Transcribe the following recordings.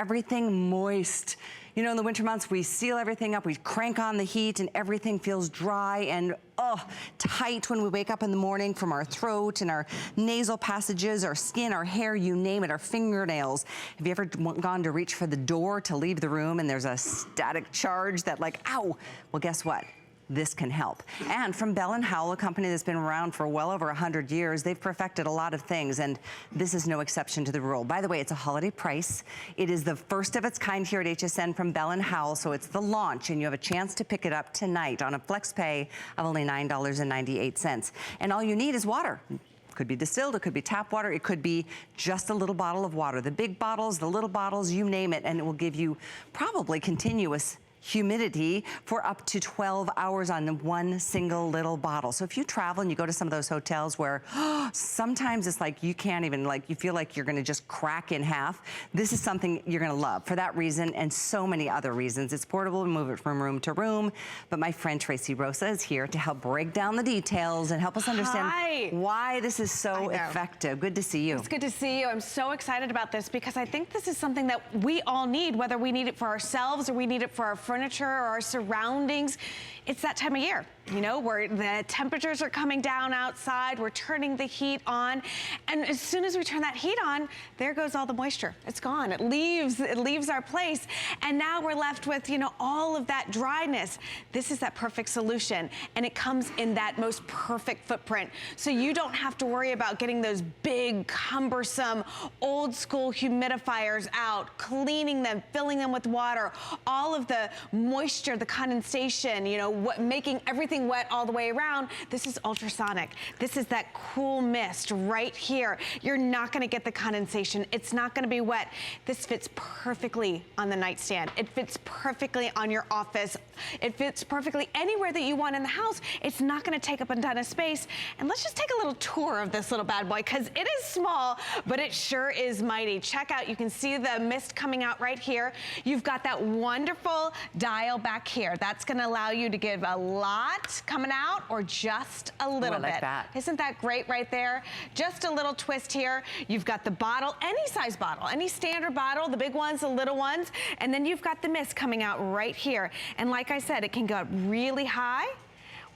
everything moist. You know, in the winter months, we seal everything up, we crank on the heat, and everything feels dry and, tight when we wake up in the morning from our throat and our nasal passages, our skin, our hair, you name it, our fingernails. Have you ever gone to reach for the door to leave the room and there's a static charge that like, ow? Well, guess what? This can help. And from Bell & Howell, a company that's been around for well over 100 years, they've perfected a lot of things, and this is no exception to the rule. By the way, it's a holiday price. It is the first of its kind here at HSN from Bell & Howell, so it's the launch, and you have a chance to pick it up tonight on a flex pay of only $9.98. And all you need is water. Could be distilled, it could be tap water, it could be just a little bottle of water. The big bottles, the little bottles, you name it, and it will give you probably continuous humidity for up to 12 hours on one single little bottle. So if you travel and you go to some of those hotels where sometimes it's like you can't even, like, you feel like you're gonna just crack in half, this is something you're gonna love for that reason and so many other reasons. It's portable, we move it from room to room, but my friend Tracy Rosa is here to help break down the details and help us understand why this is so effective. Good to see you. It's good to see you. I'm so excited about this because I think this is something that we all need, whether we need it for ourselves or we need it for our furniture or our surroundings. It's that time of year, you know, where the temperatures are coming down outside, we're turning the heat on, and as soon as we turn that heat on, there goes all the moisture. It's gone. It leaves our place, and now we're left with, you know, all of that dryness. This is that perfect solution, and it comes in that most perfect footprint. So you don't have to worry about getting those big, cumbersome, old school humidifiers out, cleaning them, filling them with water, all of the moisture, the condensation, you know, making everything wet all the way around. This is ultrasonic. This is that cool mist right here. You're not gonna get the condensation. It's not gonna be wet. This fits perfectly on the nightstand. It fits perfectly on your office. It fits perfectly anywhere that you want in the house. It's not gonna take up a ton of space. And let's just take a little tour of this little bad boy because it is small, but it sure is mighty. Check out, you can see the mist coming out right here. You've got that wonderful dial back here. That's gonna allow you to give a lot coming out or just a little bit. That. Isn't that great right there? Just a little twist here. You've got the bottle, any size bottle, any standard bottle, the big ones, the little ones, and then you've got the mist coming out right here. And like I said, it can go up really high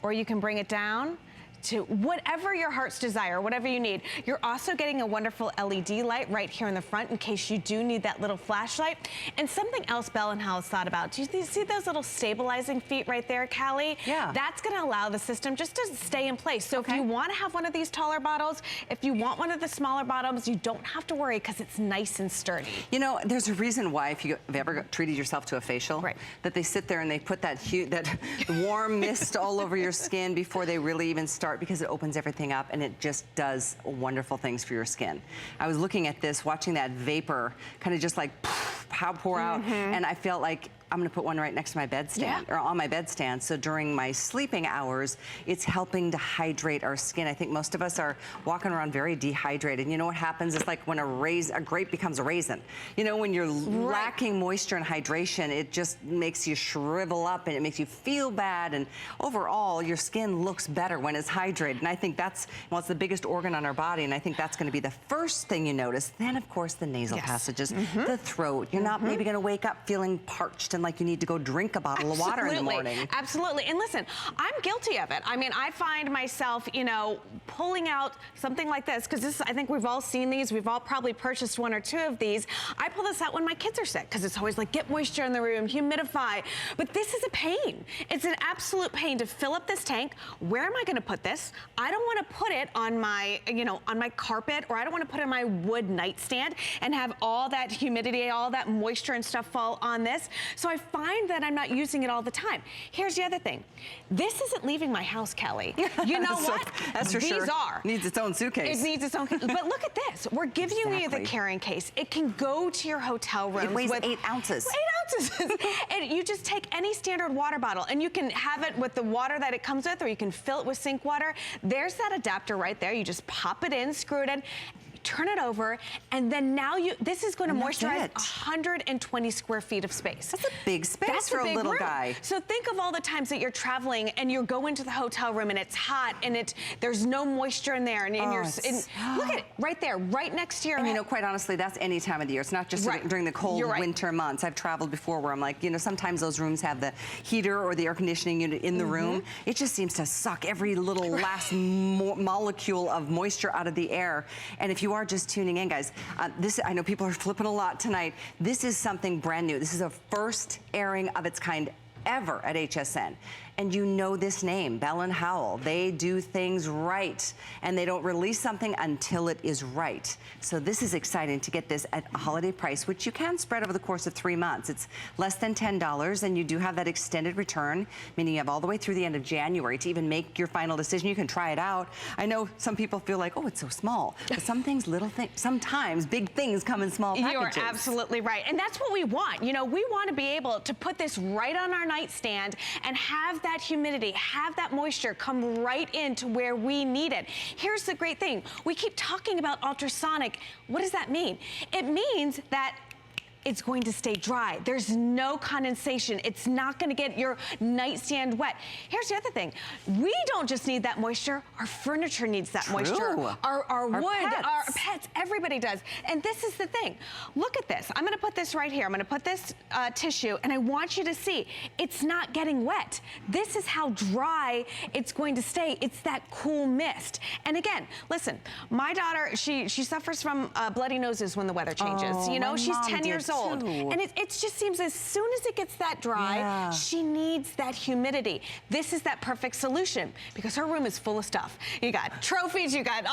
or you can bring it down to whatever your heart's desire, whatever you need. You're also getting a wonderful LED light right here in the front in case you do need that little flashlight. And something else Bell & Howell's thought about. Do you see those little stabilizing feet right there, Callie? Yeah. That's gonna allow the system just to stay in place. So if you wanna have one of these taller bottles, if you want one of the smaller bottles, you don't have to worry because it's nice and sturdy. You know, there's a reason why if you've ever treated yourself to a facial, that they sit there and they put that warm mist all over your skin before they really even start, because it opens everything up and it just does wonderful things for your skin. I was looking at this, watching that vapor kind of just like pour out, and I felt like I'm gonna put one right next to my bedstand, or on my bedstand, so during my sleeping hours, it's helping to hydrate our skin. I think most of us are walking around very dehydrated. You know what happens? It's like when a grape becomes a raisin. You know, when you're lacking moisture and hydration, it just makes you shrivel up and it makes you feel bad, and overall, your skin looks better when it's hydrated. And I think that's, well, it's the biggest organ on our body, and I think that's gonna be the first thing you notice. Then, of course, the nasal passages, the throat. You're not maybe gonna wake up feeling parched and like you need to go drink a bottle of water in the morning. Absolutely. And listen, I'm guilty of it. I mean, I find myself, you know, pulling out something like this, because this, I think we've all seen these. We've all probably purchased one or two of these. I pull this out when my kids are sick, because it's always like, get moisture in the room, humidify. But this is a pain. It's an absolute pain to fill up this tank. Where am I going to put this? I don't want to put it on my, you know, on my carpet, or I don't want to put it on my wood nightstand and have all that humidity, all that moisture and stuff fall on this. So I find that I'm not using it all the time. Here's the other thing. This isn't leaving my house, Kelly. You know what? That's for sure. These are. Needs its own suitcase. It needs its own. But look at this. We're giving you the carrying case. It can go to your hotel room. It weighs 8 ounces. 8 ounces. And you just take any standard water bottle, and you can have it with the water that it comes with, or you can fill it with sink water. There's that adapter right there. You just pop it in, screw it in. turn it over, and then now this is going to moisturize 120 square feet of space. That's a big space for a little guy. So think of all the times that you're traveling and you go into the hotel room and it's hot and there's no moisture in there, and look at it right there, right next to your And you know, quite honestly, that's any time of the year. It's not just during the cold winter months. I've traveled before where I'm like, you know, sometimes those rooms have the heater or the air conditioning unit in the room. It just seems to suck every little last molecule of moisture out of the air. And if you are just tuning in, guys, I know people are flipping a lot tonight. This is something brand new. This is a first airing of its kind ever at HSN. And you know this name, Bell & Howell. They do things right, and they don't release something until it is right. So this is exciting to get this at a holiday price, which you can spread over the course of 3 months. It's less than $10, and you do have that extended return, meaning you have all the way through the end of January to even make your final decision. You can try it out. I know some people feel like, oh, it's so small. But some things, sometimes big things come in small packages. You're absolutely right. And that's what we want. You know, we want to be able to put this right on our nightstand and have that humidity, have that moisture come right into where we need it. Here's the great thing. We keep talking about ultrasonic. What does that mean? It means that it's going to stay dry. There's no condensation. It's not gonna get your nightstand wet. Here's the other thing. We don't just need that moisture, our furniture needs that moisture. Our wood, our pets, everybody does. And this is the thing. Look at this. I'm gonna put this right here. I'm gonna put this tissue, and I want you to see, it's not getting wet. This is how dry it's going to stay. It's that cool mist. And again, listen, my daughter, she suffers from bloody noses when the weather changes. You know, she's 10 years old. And it just seems as soon as it gets that dry, she needs that humidity. This is that perfect solution because her room is full of stuff. You got trophies, you got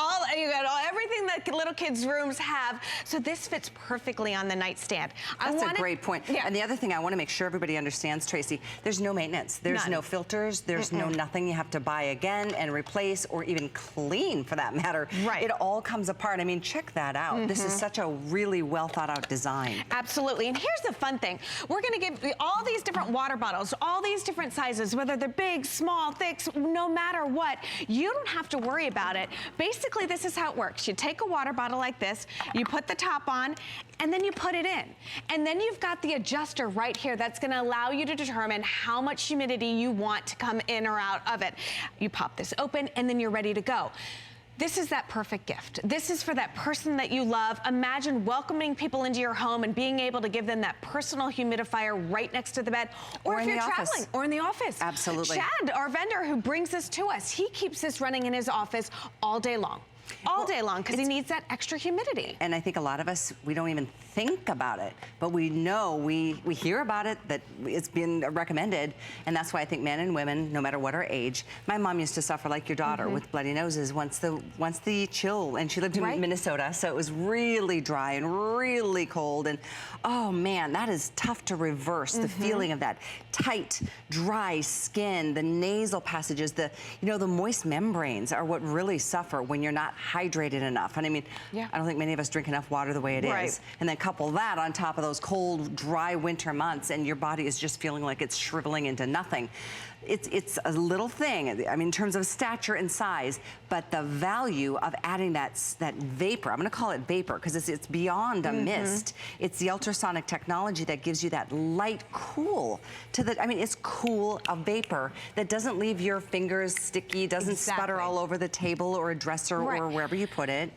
everything that little kids' rooms have. So this fits perfectly on the nightstand. That's a great point. Yeah. And the other thing I want to make sure everybody understands, Tracy, there's no maintenance. There's no filters. There's no nothing you have to buy again and replace or even clean for that matter. Right. It all comes apart. I mean, check that out. This is such a really well thought out design. Absolutely. And here's the fun thing. We're going to give all these different water bottles, all these different sizes, whether they're big, small, thick, no matter what, you don't have to worry about it. Basically, this is how it works. You take a water bottle like this, you put the top on, and then you put it in. And then you've got the adjuster right here that's going to allow you to determine how much humidity you want to come in or out of it. You pop this open, and then you're ready to go. This is that perfect gift. This is for that person that you love. Imagine welcoming people into your home and being able to give them that personal humidifier right next to the bed, or if you're traveling, or in the office. Absolutely. Chad, our vendor who brings this to us, he keeps this running in his office all day long. All day long, because he needs that extra humidity. And I think a lot of us, we don't even think about it, but we know, we hear about it, that it's been recommended, and that's why I think men and women, no matter what our age, my mom used to suffer like your daughter with bloody noses once the chill, and she lived in Minnesota, so it was really dry and really cold, and oh man, that is tough to reverse, the feeling of that tight, dry skin, the nasal passages, the moist membranes are what really suffer when you're not hydrated enough. And I mean, I don't think many of us drink enough water the way it is. And then couple that on top of those cold, dry winter months, and your body is just feeling like it's shriveling into nothing. It's a little thing, I mean, in terms of stature and size, but the value of adding that vapor, I'm gonna call it vapor, because it's beyond a mist. It's the ultrasonic technology that gives you that light cool to the, I mean, it's cool, a vapor that doesn't leave your fingers sticky, doesn't sputter all over the table or a dresser or wherever you put it.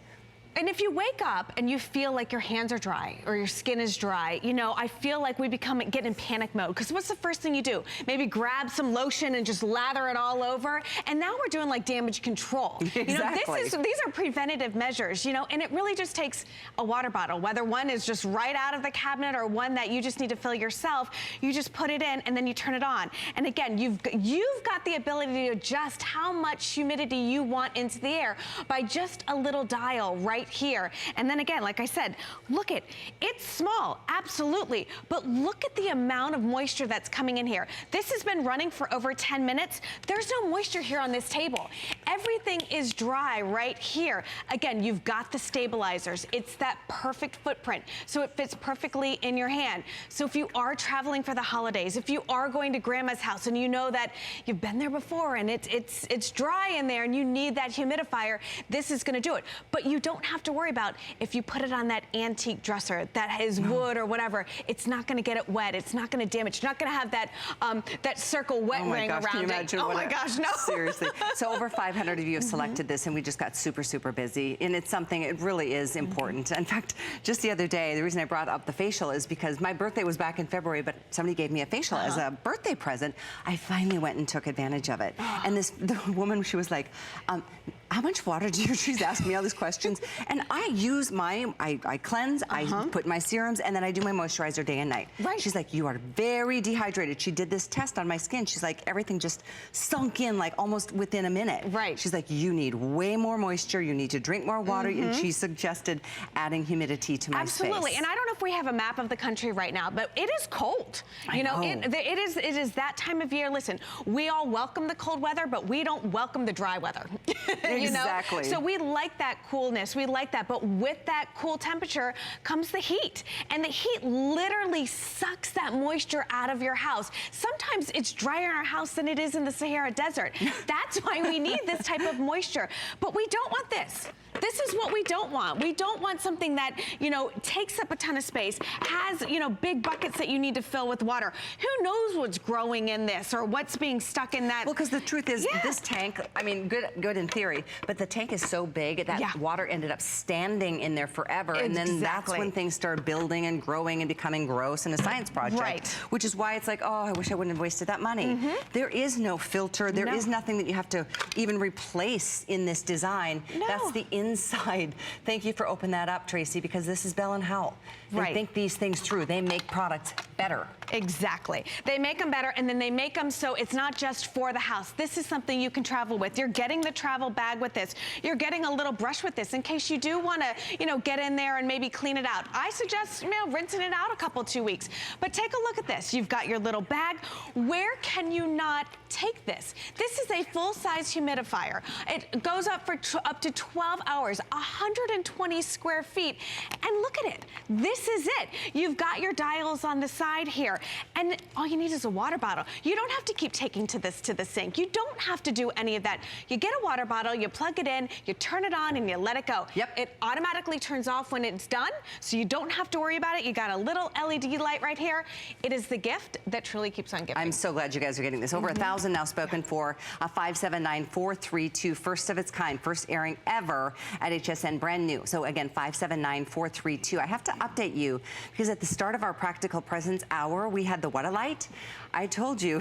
And if you wake up and you feel like your hands are dry or your skin is dry, you know, I feel like we get in panic mode. Because what's the first thing you do? Maybe grab some lotion and just lather it all over. And now we're doing like damage control. Exactly. You know, these are preventative measures, you know, and it really just takes a water bottle, whether one is just right out of the cabinet or one that you just need to fill yourself. You just put it in and then you turn it on. And again, you've got the ability to adjust how much humidity you want into the air by just a little dial right here. And then again, like I said, look it's small, absolutely, but look at the amount of moisture that's coming in here. This has been running for over 10 minutes. There's no moisture here on this table. Everything is dry right here. Again, you've got the stabilizers. It's that perfect footprint, so it fits perfectly in your hand. So if you are traveling for the holidays, if you are going to grandma's house and you know that you've been there before and it's dry in there and you need that humidifier, this is going to do it. But you don't have to worry about if you put it on that antique dresser that is wood or whatever, it's not going to get it wet. It's not going to damage. You're not going to have that that circle wet ring around can you imagine it. Oh my gosh, no. Seriously. So over 500 of you have selected this, and we just got super, super busy. And it's something, it really is important. In fact, just the other day, the reason I brought up the facial is because my birthday was back in February, but somebody gave me a facial as a birthday present. I finally went and took advantage of it. And the woman, she was like, how much water do you use? She's asking me all these questions. And I use I cleanse, I put my serums, and then I do my moisturizer day and night. Right. She's like, you are very dehydrated. She did this test on my skin. She's like, everything just sunk in like almost within a minute. Right. She's like, you need way more moisture. You need to drink more water. And she suggested adding humidity to my space. Absolutely. And I don't know if we have a map of the country right now, but it is cold. I know. It is that time of year. Listen, we all welcome the cold weather, but we don't welcome the dry weather. Exactly. So we like that coolness. We like that. But with that cool temperature comes the heat. And the heat literally sucks that moisture out of your house. Sometimes it's drier in our house than it is in the Sahara Desert. That's why we need this type of moisture. But we don't want this. This is what we don't want. We don't want something that, takes up a ton of space, has, big buckets that you need to fill with water. Who knows what's growing in this or what's being stuck in that? Well, because the truth is, this tank, I mean, good in theory, but the tank is so big that water ended up standing in there forever. And then that's when things started building and growing and becoming gross and a science project. Right. Which is why it's like, oh, I wish I wouldn't have wasted that money. There is no filter. There is nothing that you have to even replace in this design. No. That's the inside. Thank you for opening that up, Tracy, because this is Bell and Howell. They think these things through. They make products better. Exactly. They make them better, and then they make them so it's not just for the house. This is something you can travel with. You're getting the travel bag with this. You're getting a little brush with this in case you do want to, get in there and maybe clean it out. I suggest, rinsing it out a 2 weeks. But take a look at this. You've got your little bag. Where can you not take this? This is a full-size humidifier. It goes up for up to 12 hours, 120 square feet. And look at it. This is it. You've got your dials on the side here. And all you need is a water bottle. You don't have to keep taking to the sink. You don't have to do any of that. You get a water bottle, you plug it in, you turn it on, and you let it go. Yep. It automatically turns off when it's done, so you don't have to worry about it. You got a little LED light right here. It is the gift that truly keeps on giving. I'm so glad you guys are getting this. Over 1,000 now spoken for. 579432, first of its kind, first airing ever at HSN, brand new. So again, 579432. I have to update you because at the start of our Practical Presence Hour, we had the what a light. I told you